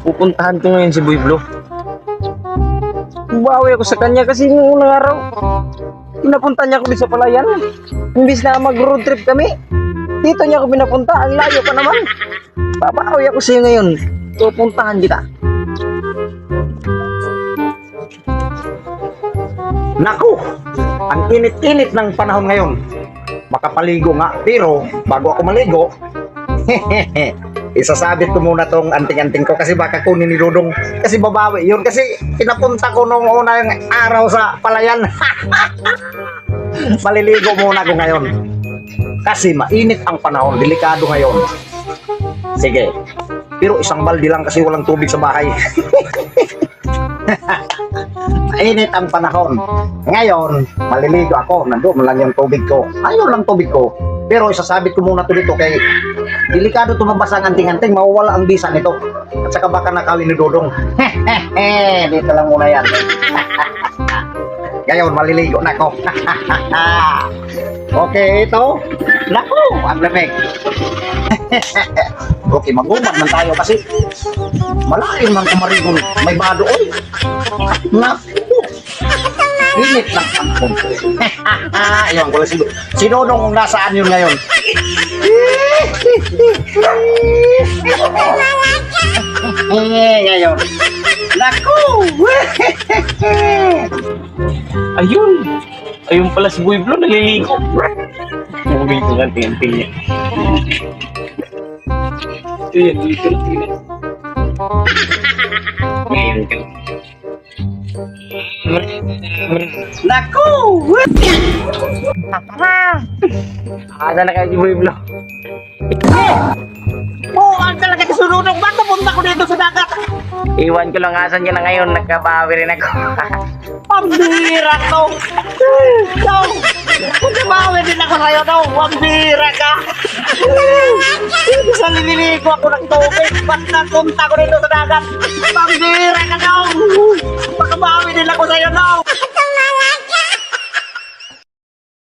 Pupuntahan ko ngayon si Boy Blue. Bawi ako sa kanya kasi nung unang araw, pinapunta niya ako sa palayan. Imbis na mag-road trip kami, dito niya ako pinapunta. Ang layo pa naman. Babawi ako sa'yo ngayon. Pupuntahan kita. Naku, ang init-init ng panahon ngayon. Makapaligo nga, pero bago ako maligo, isasabit ko muna tong anting-anting ko kasi baka kunin ni Dudong. Kasi babawi yun. Kasi pinapunta ko nung unang araw sa palayan. Maliligo muna ako ngayon. Kasi mainit ang panahon, delikado ngayon. Sige, pero isang balde lang kasi walang tubig sa bahay. Mainit ang panahon. Ngayon, maliligo ako. Nandoon lang yung tubig ko. Ayun lang tubig ko. Pero isasabit ko muna to dito kay delikado tumabasa ang anting-anting. Mawawala ang bisa nito. At saka baka nakawin ni Dudong. Dito lang muna yan. Ngayon, maliligo na ako. Okay, ito. Naku, ang lamig. Okay, mag-umad man tayo kasi malalim man kumarigon. May badoon. Naku. Init lang ang ayun ko lang si Dodong kung nasaan yun ngayon. Ngayon. Naku. Ayun. Ayun pala si Boy Blue, naliligo. Mabig ko nga tingin niya. Ayan, dito lang tingin. Ngayon ka. Naku. Asa na kayo si Boy Blue? Oh, ang talaga kasununong. Ba't napunta ko dito sa dagat? Iwan ko lang asan ka na ngayon, nagkabawi rin ako. Pambira to. No. Pagkabawi din ako sa'yo to. Pambira ka. Sa nililigo ako ng tubig. Ba't napunta ko dito sa dagat? Pambira ka to. Pagkabawi din ako sa'yo to.